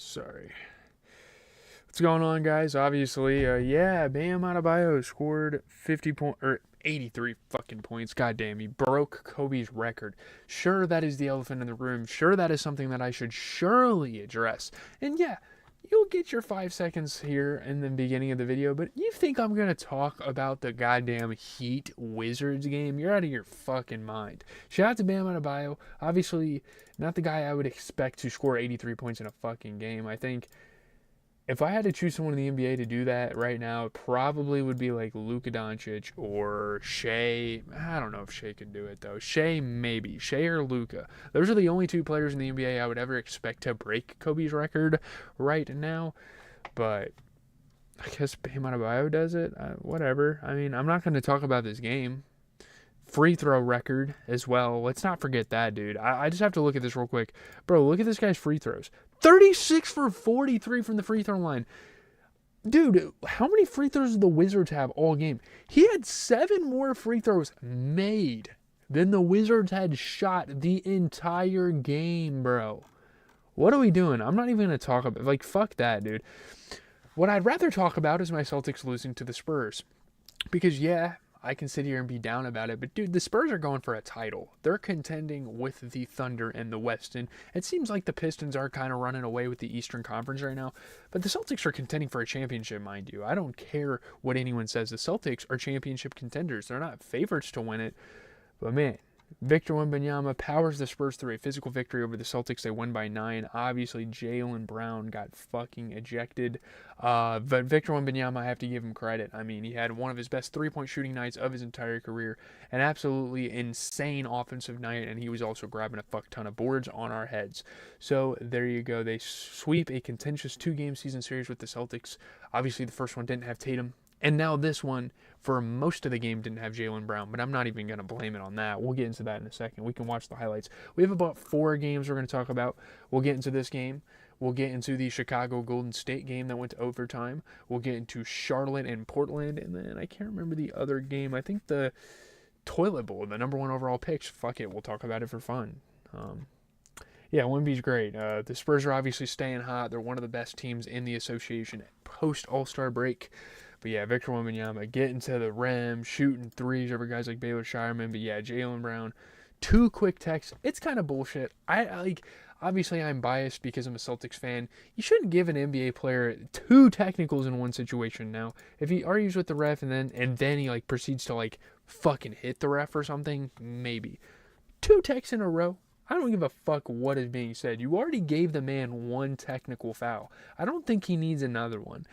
Sorry. What's going on, guys? Obviously, yeah, Bam Adebayo scored 83 fucking points. Goddamn, he broke Kobe's record. Sure, that is the elephant in the room. Sure, that is something that I should surely address. And yeah, you'll get your 5 seconds here in the beginning of the video, but you think I'm gonna talk about the goddamn Heat Wizards game? You're out of your fucking mind. Shout out to Bam Adebayo. Obviously, not the guy I would expect to score 83 points in a fucking game. I think if I had to choose someone in the NBA to do that right now, it probably would be like Luka Doncic or Shea. I don't know if Shea could do it though. Shea maybe. Shea or Luka. Those are the only two players in the NBA I would ever expect to break Kobe's record right now. But I guess Bam Adebayo does it. Whatever. I mean, I'm not going to talk about this game. Free throw record as well. Let's not forget that, dude. I just have to look at this real quick. Bro, look at this guy's free throws. 36 for 43 from the free throw line. Dude, how many free throws do the Wizards have all game? He had 7 more free throws made than the Wizards had shot the entire game, bro. What are we doing? I'm not even going to talk about, like, fuck that, dude. What I'd rather talk about is my Celtics losing to the Spurs. Because, yeah, I can sit here and be down about it, but dude, the Spurs are going for a title. They're contending with the Thunder and the West, and it seems like the Pistons are kind of running away with the Eastern Conference right now, but the Celtics are contending for a championship, mind you. I don't care what anyone says. The Celtics are championship contenders. They're not favorites to win it, but man, Victor Wembanyama powers the Spurs through a physical victory over the Celtics. They win by 9. Obviously, Jaylen Brown got fucking ejected. But Victor Wembanyama, I have to give him credit. I mean, he had one of his best three-point shooting nights of his entire career. An absolutely insane offensive night, and he was also grabbing a fuck ton of boards on our heads. So, there you go. They sweep a contentious 2-game season series with the Celtics. Obviously, the first one didn't have Tatum. And now this one, for most of the game, didn't have Jaylen Brown, but I'm not even going to blame it on that. We'll get into that in a second. We can watch the highlights. We have about 4 games we're going to talk about. We'll get into this game. We'll get into the Chicago Golden State game that went to overtime. We'll get into Charlotte and Portland, and then I can't remember the other game. I think the Toilet Bowl, the number 1 overall pick. Fuck it, we'll talk about it for fun. Yeah, Wemby's great. The Spurs are obviously staying hot. They're one of the best teams in the association post All-Star break. But yeah, Victor Wembanyama getting to the rim, shooting threes over guys like Baylor Shireman. But yeah, Jaylen Brown, 2 quick techs. It's kind of bullshit. Obviously I'm biased because I'm a Celtics fan. You shouldn't give an NBA player 2 technicals in one situation now. If he argues with the ref and then he like proceeds to like fucking hit the ref or something, maybe. 2 techs in a row. I don't give a fuck what is being said. You already gave the man 1 technical foul. I don't think he needs another one.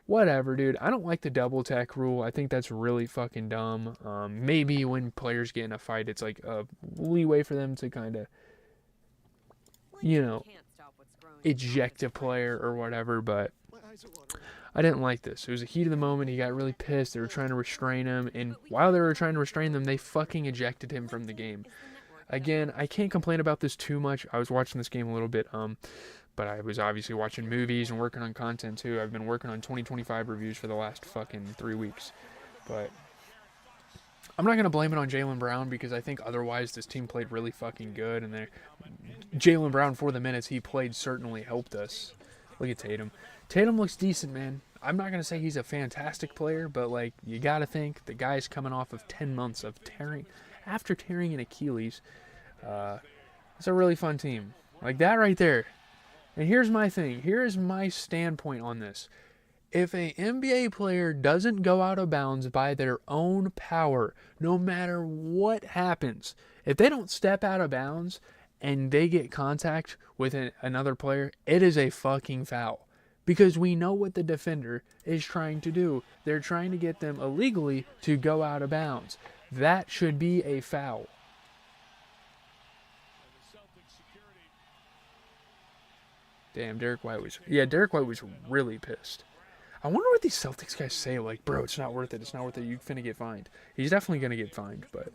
Whatever, dude. I don't like the double tech rule. I think that's really fucking dumb. Maybe when players get in a fight, it's like a leeway for them to kind of, you know, eject a player or whatever, but I didn't like this. It was a heat of the moment. He got really pissed. They were trying to restrain him, and while they were trying to restrain them, they fucking ejected him from the game. Again, I can't complain about this too much. I was watching this game a little bit, but I was obviously watching movies and working on content too. I've been working on 2025 reviews for the last fucking 3 weeks. But I'm not going to blame it on Jaylen Brown because I think otherwise this team played really fucking good. And Jaylen Brown, for the minutes he played, certainly helped us. Look at Tatum. Tatum looks decent, man. I'm not going to say he's a fantastic player, but like you got to think the guy's coming off of 10 months of tearing an Achilles. It's a really fun team. Like that right there. And here's my thing. Here's my standpoint on this. If an NBA player doesn't go out of bounds by their own power, no matter what happens, if they don't step out of bounds and they get contact with another player, it is a fucking foul. Because we know what the defender is trying to do. They're trying to get them illegally to go out of bounds. That should be a foul. Damn, Derek White was really pissed. I wonder what these Celtics guys say, like, bro, it's not worth it, you finna get fined. He's definitely gonna get fined, but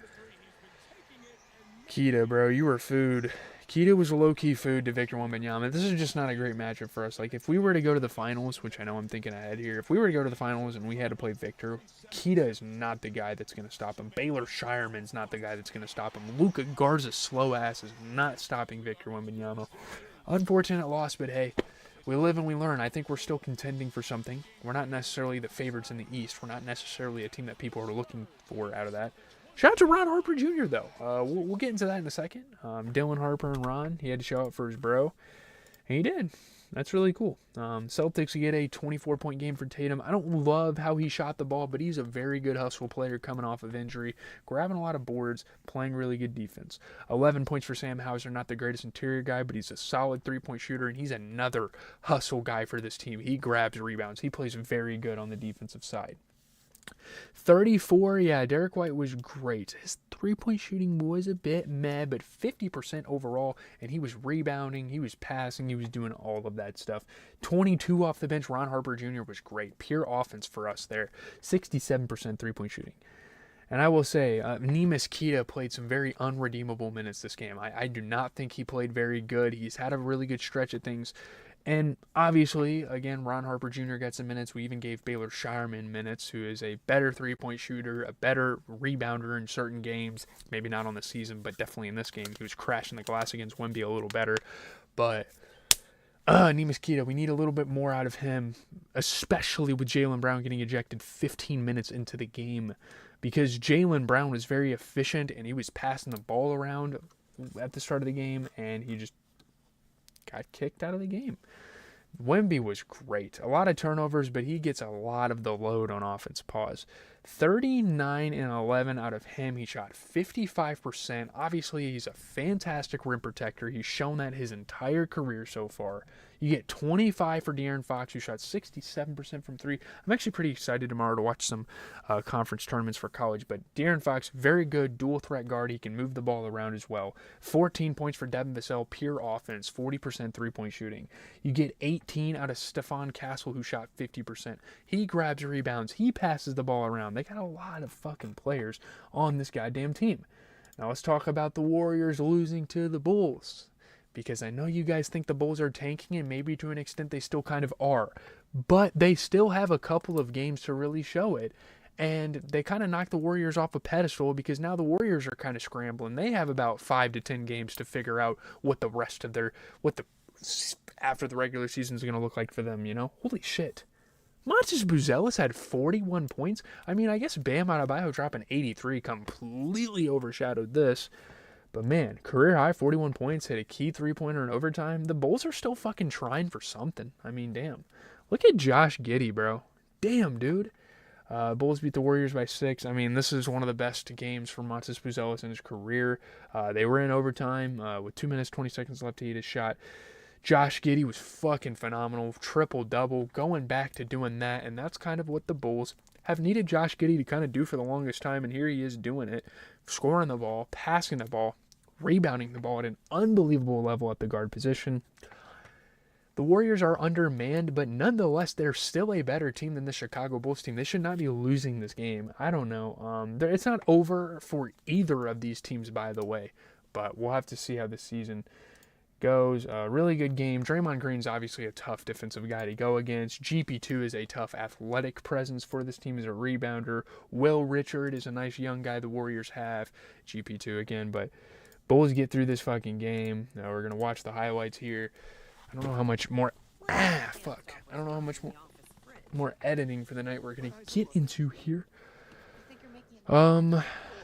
Keita, bro, you were food. Keita was low-key food to Victor Wembanyama. This is just not a great matchup for us. Like, if we were to go to the finals, which I know I'm thinking ahead here, if we were to go to the finals and we had to play Victor, Keita is not the guy that's going to stop him. Baylor Shireman's not the guy that's going to stop him. Luka Garza's slow ass is not stopping Victor Wembanyama. Unfortunate loss, but hey, we live and we learn. I think we're still contending for something. We're not necessarily the favorites in the East. We're not necessarily a team that people are looking for out of that. Shout out to Ron Harper Jr., though. We'll get into that in a second. Dylan Harper and Ron, he had to show up for his bro, and he did. That's really cool. Celtics get a 24-point game for Tatum. I don't love how he shot the ball, but he's a very good hustle player coming off of injury, grabbing a lot of boards, playing really good defense. 11 points for Sam Hauser, not the greatest interior guy, but he's a solid three-point shooter, and he's another hustle guy for this team. He grabs rebounds. He plays very good on the defensive side. 34, yeah, Derek White was great. His three-point shooting was a bit meh, but 50% overall, and he was rebounding, he was passing, he was doing all of that stuff. 22 off the bench, Ron Harper Jr. was great. Pure offense for us there. 67% three-point shooting. And I will say, Neemias Queta played some very unredeemable minutes this game. I do not think he played very good. He's had a really good stretch of things. And obviously, again, Ron Harper Jr. got some minutes. We even gave Baylor Shireman minutes, who is a better three-point shooter, a better rebounder in certain games. Maybe not on the season, but definitely in this game. He was crashing the glass against Wemby a little better. But Neemias Queta, we need a little bit more out of him, especially with Jaylen Brown getting ejected 15 minutes into the game. Because Jaylen Brown was very efficient, and he was passing the ball around at the start of the game, and he just got kicked out of the game. Wemby was great. A lot of turnovers, but he gets a lot of the load on offense. 39 and 11 out of him. He shot 55%. Obviously, he's a fantastic rim protector. He's shown that his entire career so far. You get 25 for De'Aaron Fox, who shot 67% from three. I'm actually pretty excited tomorrow to watch some conference tournaments for college. But De'Aaron Fox, very good dual threat guard. He can move the ball around as well. 14 points for Devin Vassell, pure offense, 40% three-point shooting. You get 18 out of Stephon Castle, who shot 50%. He grabs rebounds. He passes the ball around. They got a lot of fucking players on this goddamn team. Now let's talk about the Warriors losing to the Bulls. Because I know you guys think the Bulls are tanking, and maybe to an extent they still kind of are. But they still have a couple of games to really show it. And they kind of knocked the Warriors off a pedestal because now the Warriors are kind of scrambling. They have about 5 to 10 games to figure out what the rest of after the regular season is going to look like for them, you know? Holy shit. Montes Buzelis had 41 points. I mean, I guess Bam Adebayo dropping 83 completely overshadowed this. But man, career high 41 points, hit a key three-pointer in overtime. The Bulls are still fucking trying for something. I mean, damn. Look at Josh Giddey, bro. Damn, dude. Bulls beat the Warriors by 6. I mean, this is one of the best games for Montes Buzelis in his career. They were in overtime with 2 minutes, 20 seconds left to hit his shot. Josh Giddey was fucking phenomenal. Triple-double, going back to doing that. And that's kind of what the Bulls have needed Josh Giddey to kind of do for the longest time. And here he is doing it. Scoring the ball, passing the ball, rebounding the ball at an unbelievable level at the guard position. The Warriors are undermanned, but nonetheless, they're still a better team than the Chicago Bulls team. They should not be losing this game. I don't know. It's not over for either of these teams, by the way, but we'll have to see how the season goes. Really good game. Draymond Green's obviously a tough defensive guy to go against. GP2 is a tough athletic presence for this team as a rebounder. Will Richard is a nice young guy the Warriors have. GP2 again, but Bulls get through this fucking game. Now we're going to watch the highlights here. I don't know how much more... I don't know how much more editing for the night we're going to get into here.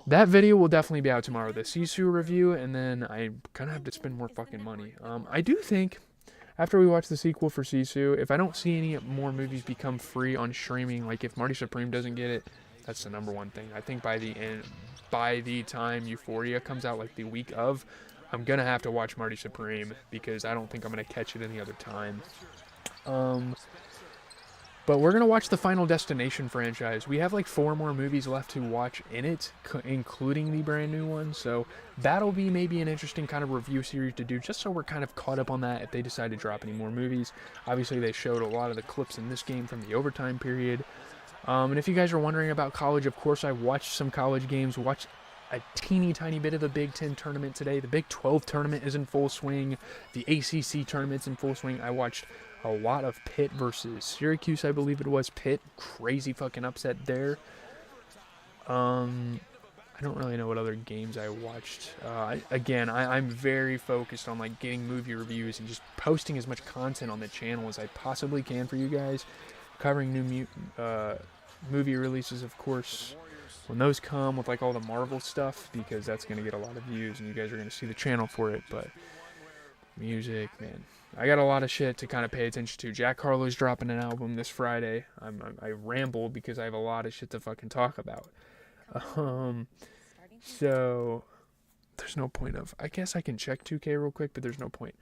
That video will definitely be out tomorrow, the Sisu review, and then I kind of have to spend more fucking money. I do think, after we watch the sequel for Sisu, if I don't see any more movies become free on streaming, like if Marty Supreme doesn't get it, that's the number one thing. I think by the time Euphoria comes out, like the week of, I'm going to have to watch Marty Supreme, because I don't think I'm going to catch it any other time. But we're going to watch the Final Destination franchise. We have like 4 more movies left to watch in it, including the brand new one. So that'll be maybe an interesting kind of review series to do, just so we're kind of caught up on that if they decide to drop any more movies. Obviously, they showed a lot of the clips in this game from the overtime period. And if you guys are wondering about college, of course, I watched some college games, watched a teeny tiny bit of the Big Ten tournament today. The Big 12 tournament is in full swing. The ACC tournament's in full swing. I watched a lot of Pitt versus Syracuse, I believe it was. Pitt, crazy fucking upset there. I don't really know what other games I watched. I'm very focused on like getting movie reviews and just posting as much content on the channel as I possibly can for you guys. Covering movie releases, of course, when those come with like all the Marvel stuff, because that's going to get a lot of views and you guys are going to see the channel for it. But music, man, I got a lot of shit to kind of pay attention to. Jack Harlow's dropping an album this Friday. I ramble because I have a lot of shit to fucking talk about. So there's no point of, I guess I can check 2K real quick, but there's no point.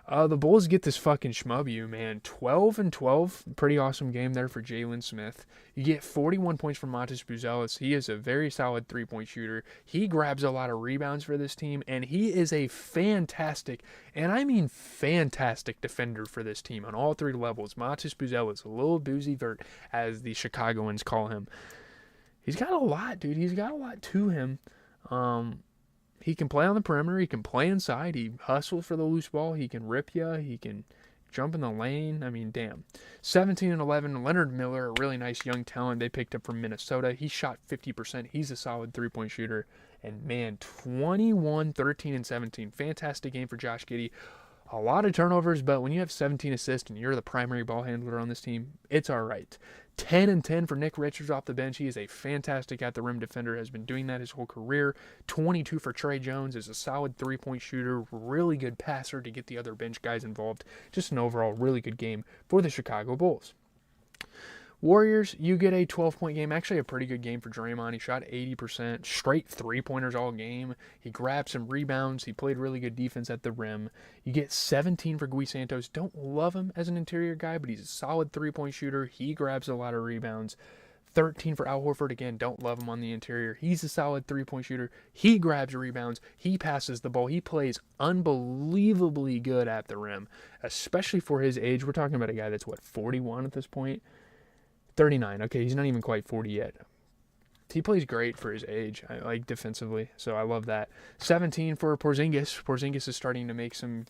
The Bulls get this fucking schmub, man. 12-12, pretty awesome game there for Jalen Smith. You get 41 points from Montes Buzelis. He is a very solid three-point shooter. He grabs a lot of rebounds for this team, and he is a fantastic, and I mean fantastic defender for this team on all three levels. Montes Buzelis, a little boozy vert, as the Chicagoans call him. He's got a lot, dude. He's got a lot to him. He can play on the perimeter. He can play inside. He hustles for the loose ball. He can rip you. He can jump in the lane. I mean, damn. 17 and 11. Leonard Miller, a really nice young talent they picked up from Minnesota. He shot 50%. He's a solid three-point shooter. And, man, 21, 13, and 17. Fantastic game for Josh Giddey. A lot of turnovers, but when you have 17 assists and you're the primary ball handler on this team, it's all right. 10 and 10 for Nick Richards off the bench. He is a fantastic at-the-rim defender, has been doing that his whole career. 22 for Trey Jones, is a solid three-point shooter, really good passer to get the other bench guys involved. Just an overall really good game for the Chicago Bulls. Warriors, you get a 12-point game. Actually, a pretty good game for Draymond. He shot 80%, straight three-pointers all game. He grabbed some rebounds. He played really good defense at the rim. You get 17 for Gui Santos. Don't love him as an interior guy, but he's a solid three-point shooter. He grabs a lot of rebounds. 13 for Al Horford. Again, don't love him on the interior. He's a solid three-point shooter. He grabs rebounds. He passes the ball. He plays unbelievably good at the rim, especially for his age. We're talking about a guy that's, 41 at this point? 39. Okay, he's not even quite 40 yet. He plays great for his age, like defensively, so I love that. 17 for Porzingis. Porzingis is starting to make some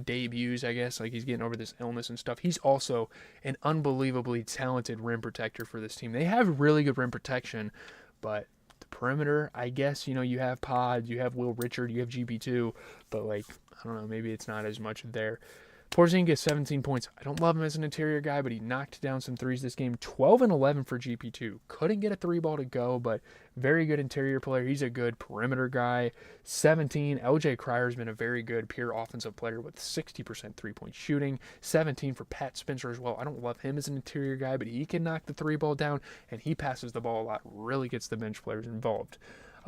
debuts, I guess, like he's getting over this illness and stuff. He's also an unbelievably talented rim protector for this team. They have really good rim protection, but the perimeter, I guess, you have Pod, you have Will Richard, you have GP2, but like, I don't know, maybe it's not as much there. Porzingis, 17 points. I don't love him as an interior guy, but he knocked down some threes this game. 12 and 11 for GP2. Couldn't get a three ball to go, but very good interior player. He's a good perimeter guy. 17, LJ Cryer's been a very good pure offensive player with 60% three-point shooting. 17 for Pat Spencer as well. I don't love him as an interior guy, but he can knock the three ball down, and he passes the ball a lot. Really gets the bench players involved.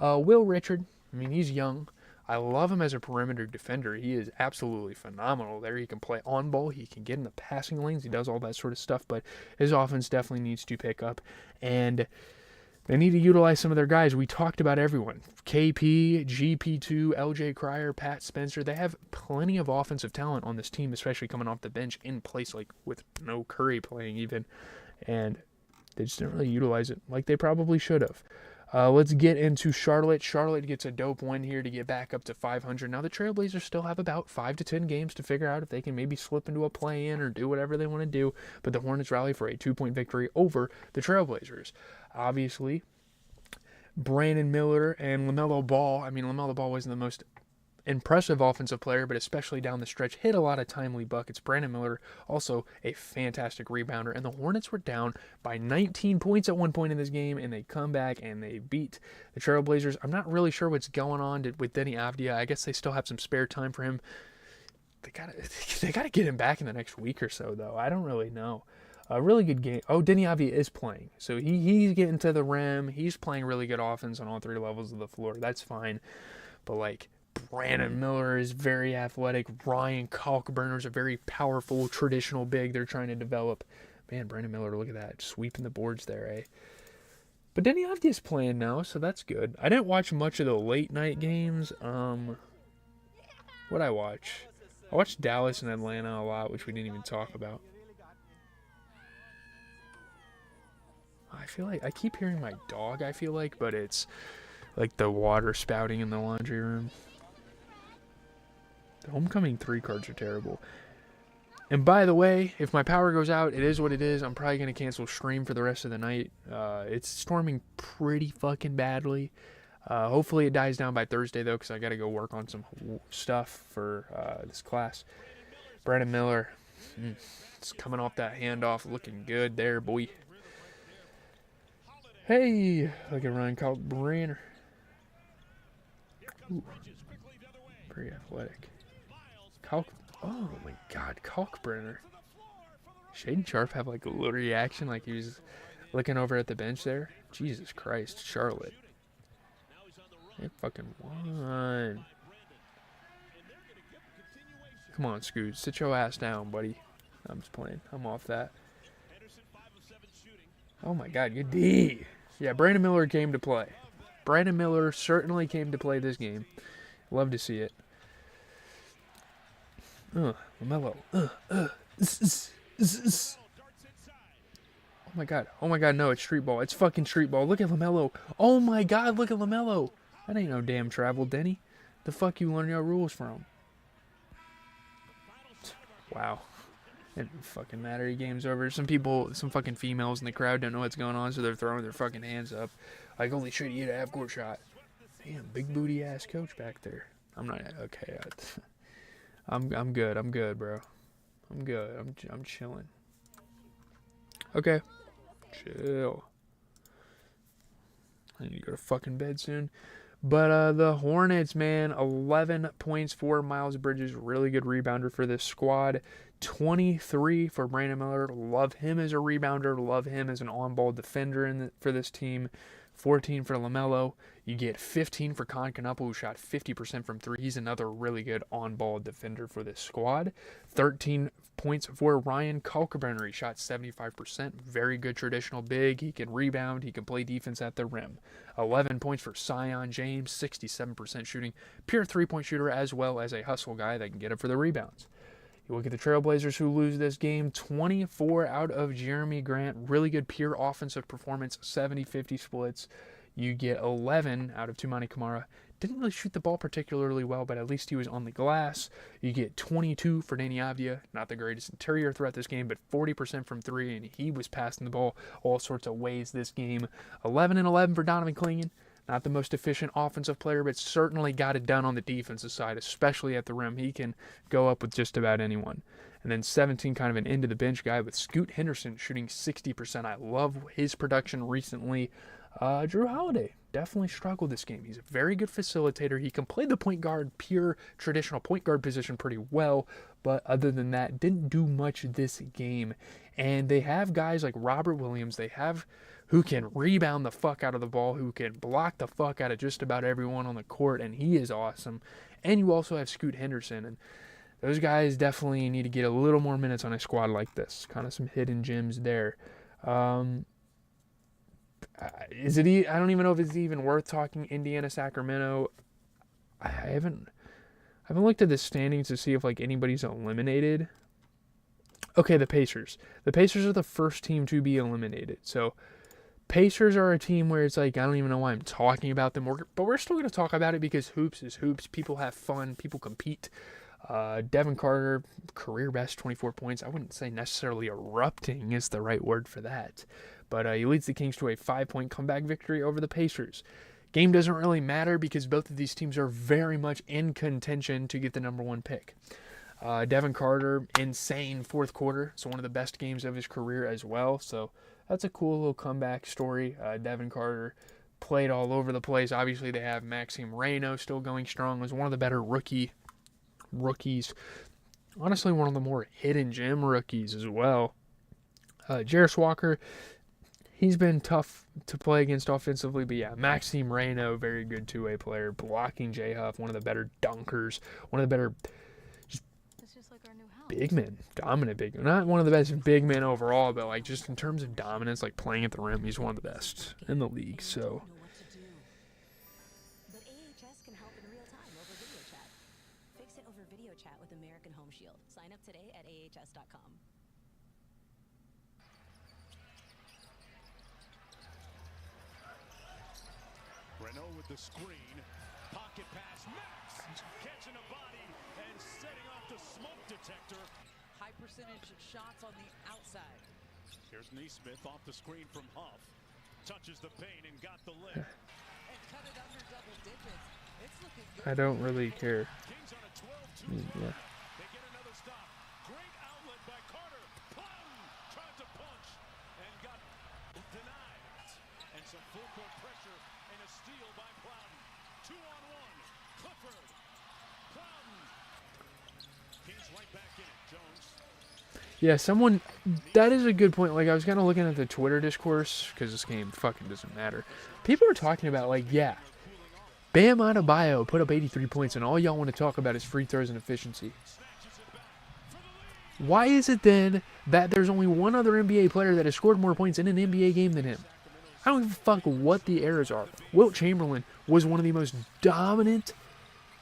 Will Richard, he's young. I love him as a perimeter defender. He is absolutely phenomenal there. He can play on ball. He can get in the passing lanes. He does all that sort of stuff, but his offense definitely needs to pick up, and they need to utilize some of their guys. We talked about everyone. KP, GP2, LJ Cryer, Pat Spencer. They have plenty of offensive talent on this team, especially coming off the bench in place, like with no Curry playing even, and they just didn't really utilize it like they probably should have. Let's get into Charlotte. Charlotte gets a dope win here to get back up to 500. Now, the Trailblazers still have about 5 to 10 games to figure out if they can maybe slip into a play-in or do whatever they want to do, but the Hornets rally for a 2-point victory over the Trailblazers. Obviously, Brandon Miller and LaMelo Ball. LaMelo Ball wasn't the most impressive offensive player, but especially down the stretch, hit a lot of timely buckets. Brandon Miller, also a fantastic rebounder, and the Hornets were down by 19 points at one point in this game, and they come back and they beat the Trailblazers. I'm not really sure what's going on with Denny Avdia. I guess they still have some spare time for him. They gotta get him back in the next week or so, though. I don't really know. A really good game. Oh, Denny Avdia is playing, so he's getting to the rim. He's playing really good offense on all three levels of the floor. That's fine, but Brandon Miller is very athletic. Ryan Kalkbrenner's a very powerful, traditional big they're trying to develop. Man, Brandon Miller, look at that. Sweeping the boards there, eh? But Denny Avdia's playing now, so that's good. I didn't watch much of the late night games. What'd I watch? I watched Dallas and Atlanta a lot, which we didn't even talk about. I feel like I keep hearing my dog, but it's like the water spouting in the laundry room. The Homecoming 3 cards are terrible. And by the way, if my power goes out, it is what it is. I'm probably going to cancel stream for the rest of the night. It's storming pretty fucking badly. Hopefully it dies down by Thursday, though, because I got to go work on some stuff for this class. Brandon Miller. It's coming off that handoff, looking good there, boy. Hey, look at Ryan Kalkbrenner. Pretty athletic. Oh my God, Kalkbrenner. Shaden Sharp have like a little reaction, like he was looking over at the bench there. Jesus Christ, Charlotte. They fucking won. Come on, Scoot, sit your ass down, buddy. I'm just playing. I'm off that. Oh my God, good D. Yeah, Brandon Miller came to play. Brandon Miller certainly came to play this game. Love to see it. LaMelo. Oh my God. Oh my God, no, it's street ball. It's fucking street ball. Look at LaMelo. Oh my God, look at LaMelo. That ain't no damn travel, Denny. The fuck you learn your rules from? Wow. It doesn't fucking matter. Your game's over. Some people, some fucking females in the crowd don't know what's going on, so they're throwing their fucking hands up. Like, holy shit, you had a half-court shot. Damn, big booty ass coach back there. I'm not okay. I'm good. I'm good, bro. I'm good. I'm chilling. Okay. Chill. I need to go to fucking bed soon. But the Hornets, man, 11 points for Miles Bridges. Really good rebounder for this squad. 23 for Brandon Miller. Love him as a rebounder. Love him as an on-ball defender for this team. 14 for LaMelo. You get 15 for Con Knuppel, who shot 50% from three. He's another really good on-ball defender for this squad. 13 points for Ryan Kalkbrenner. He shot 75%. Very good traditional big. He can rebound. He can play defense at the rim. 11 points for Sion James, 67% shooting. Pure three-point shooter as well as a hustle guy that can get up for the rebounds. You look at the Trailblazers, who lose this game, 24 out of Jeremy Grant. Really good pure offensive performance, 70-50 splits. You get 11 out of Toumani Camara. Didn't really shoot the ball particularly well, but at least he was on the glass. You get 22 for Danny Avdia. Not the greatest interior threat this game, but 40% from three, and he was passing the ball all sorts of ways this game. 11 and 11 for Donovan Clingan. Not the most efficient offensive player, but certainly got it done on the defensive side, especially at the rim. He can go up with just about anyone. And then 17, kind of an into the bench guy with Scoot Henderson shooting 60%. I love his production recently. Jrue Holiday definitely struggled this game. He's a very good facilitator. He can play the point guard, pure traditional point guard position pretty well, but other than that, didn't do much this game. And they have guys like Robert Williams. They have who can rebound the fuck out of the ball, who can block the fuck out of just about everyone on the court, and he is awesome. And you also have Scoot Henderson, and those guys definitely need to get a little more minutes on a squad like this. Kind of some hidden gems there. I don't even know if it's even worth talking Indiana, Sacramento. I haven't looked at the standings to see if like anybody's eliminated. Okay, the Pacers. The Pacers are the first team to be eliminated. So Pacers are a team where it's like, I don't even know why I'm talking about them, but we're still going to talk about it because hoops is hoops. People have fun. People compete. Devin Carter, career best, 24 points. I wouldn't say necessarily erupting is the right word for that, but he leads the Kings to a 5-point comeback victory over the Pacers. Game doesn't really matter because both of these teams are very much in contention to get the number one pick. Devin Carter, insane fourth quarter. It's one of the best games of his career as well, so that's a cool little comeback story. Devin Carter played all over the place. Obviously, they have Maxime Reyno still going strong. Was one of the better rookies. Honestly, one of the more hidden gem rookies as well. Jarris Walker, he's been tough to play against offensively, but yeah, Maxime Reyno, very good two-way player. Blocking J Huff, one of the better dunkers, one of the better big men, dominant big men. Not one of the best big men overall, but like just in terms of dominance, like playing at the rim, he's one of the best in the league. So but AHS can help in real time over video chat. Fix it over video chat with American Home Shield. Sign up today at ahs.com. Renault with the screen, pocket pass, Max catching a body and setting off the smoke detector. High percentage shots on the outside. Here's Neesmith off the screen from Huff. Touches the paint and got the lift. And cut it under double digits. It's looking good. I don't really care. Kings on a 12-2 Yeah. They get another stop. Great outlet by Carter. Plum tried to punch and got denied. And some full court pressure and a steal by Plowden. 2-on-1. Clifford. Plowden. Kings right back in it. Jones. Yeah, that is a good point. Like, I was kind of looking at the Twitter discourse, because this game fucking doesn't matter. People are talking about, like, yeah, Bam Adebayo put up 83 points, and all y'all want to talk about is free throws and efficiency. Why is it then that there's only one other NBA player that has scored more points in an NBA game than him? I don't give a fuck what the errors are. Wilt Chamberlain was one of the most dominant,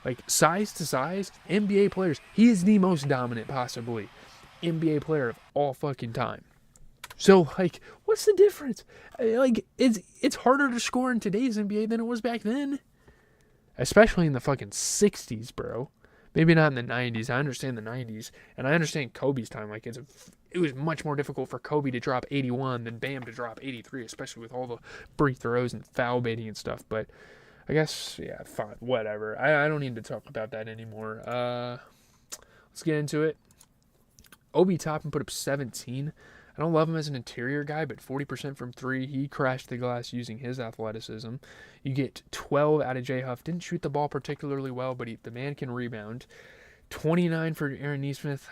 like, size to size NBA players. He is the most dominant, possibly, NBA player of all fucking time. So, like, what's the difference? Like, it's harder to score in today's NBA than it was back then. Especially in the fucking 60s, bro. Maybe not in the 90s. I understand the 90s. And I understand Kobe's time. Like, it was much more difficult for Kobe to drop 81 than Bam to drop 83, especially with all the free throws and foul baiting and stuff. But I guess, yeah, fine. Whatever. I don't need to talk about that anymore. Let's get into it. Obi Toppin put up 17. I don't love him as an interior guy, but 40% from 3. He crashed the glass using his athleticism. You get 12 out of Jay Huff. Didn't shoot the ball particularly well, but the man can rebound. 29 for Aaron Nesmith.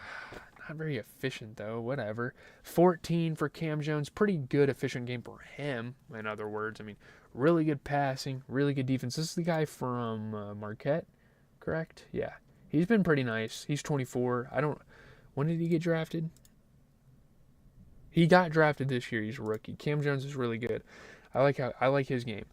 Not very efficient, though. Whatever. 14 for Cam Jones. Pretty good, efficient game for him, in other words. I mean, really good passing, really good defense. This is the guy from Marquette, correct? Yeah. He's been pretty nice. He's 24. When did he get drafted? He got drafted this year. He's a rookie. Cam Jones is really good. I like his game.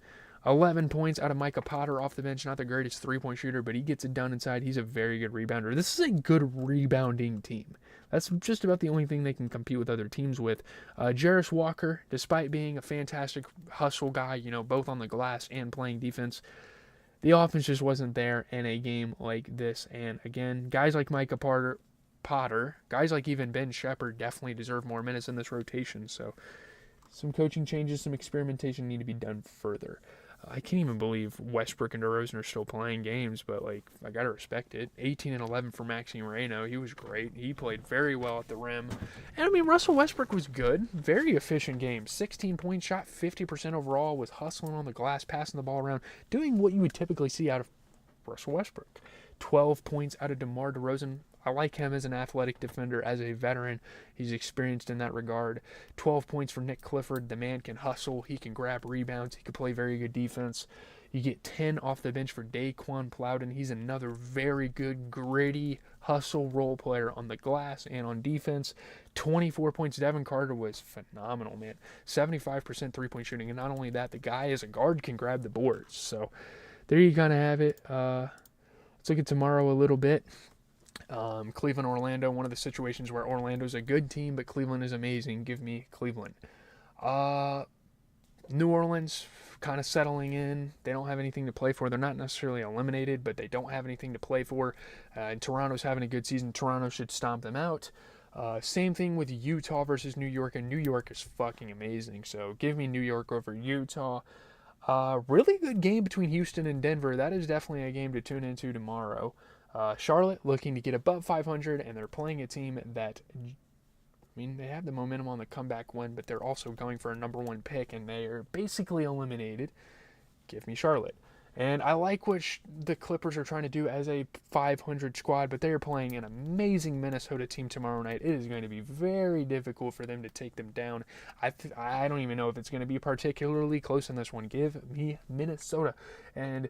11 points out of Micah Potter off the bench. Not the greatest three-point shooter, but he gets it done inside. He's a very good rebounder. This is a good rebounding team. That's just about the only thing they can compete with other teams with. Jarris Walker, despite being a fantastic hustle guy, both on the glass and playing defense, the offense just wasn't there in a game like this. And again, guys like Micah Potter, guys like even Ben Shepherd definitely deserve more minutes in this rotation. So some coaching changes, some experimentation need to be done further. I can't even believe Westbrook and DeRozan are still playing games, but I got to respect it. 18 and 11 for Maxime Moreno. He was great. He played very well at the rim. And I mean, Russell Westbrook was good. Very efficient game. 16 points, shot 50% overall, was hustling on the glass, passing the ball around, doing what you would typically see out of Russell Westbrook. 12 points out of DeMar DeRozan. I like him as an athletic defender, as a veteran. He's experienced in that regard. 12 points for Nick Clifford. The man can hustle. He can grab rebounds. He can play very good defense. You get 10 off the bench for Daquan Plowden. He's another very good, gritty, hustle role player on the glass and on defense. 24 points. Devin Carter was phenomenal, man. 75% three-point shooting. And not only that, the guy as a guard can grab the boards. So there you kind of have it. Let's look at tomorrow a little bit. Cleveland, Orlando, one of the situations where Orlando's a good team, but Cleveland is amazing. Give me Cleveland. New Orleans, kind of settling in. They don't have anything to play for. They're not necessarily eliminated, but they don't have anything to play for. And Toronto's having a good season. Toronto should stomp them out. Same thing with Utah versus New York, and New York is fucking amazing. So give me New York over Utah. Really good game between Houston and Denver. That is definitely a game to tune into tomorrow. Charlotte looking to get above 500, and they're playing a team that, they have the momentum on the comeback win, but they're also going for a number 1 pick, and they are basically eliminated. Give me Charlotte. And I like what the Clippers are trying to do as a 500 squad, but they are playing an amazing Minnesota team tomorrow night. It is going to be very difficult for them to take them down. I don't even know if it's going to be particularly close in this one. Give me Minnesota. And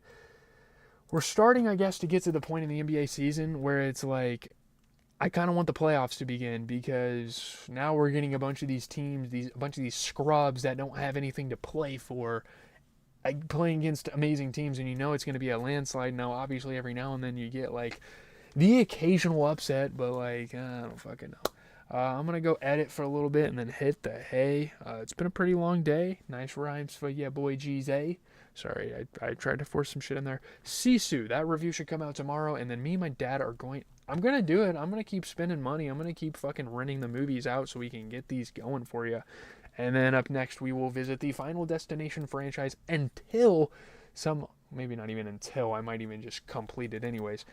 we're starting, I guess, to get to the point in the NBA season where it's like, I kind of want the playoffs to begin, because now we're getting a bunch of these teams, a bunch of these scrubs that don't have anything to play for, playing against amazing teams, and it's going to be a landslide. Now, obviously, every now and then you get, the occasional upset, but, I don't fucking know. I'm going to go edit for a little bit and then hit the hay. It's been a pretty long day. Nice rhymes for yeah, boy, G's-A. Sorry, I tried to force some shit in there. Sisu, that review should come out tomorrow, and then me and my dad I'm going to do it. I'm going to keep spending money. I'm going to keep fucking renting the movies out so we can get these going for you. And then up next, we will visit the Final Destination franchise until maybe not even until, I might even just complete it anyways.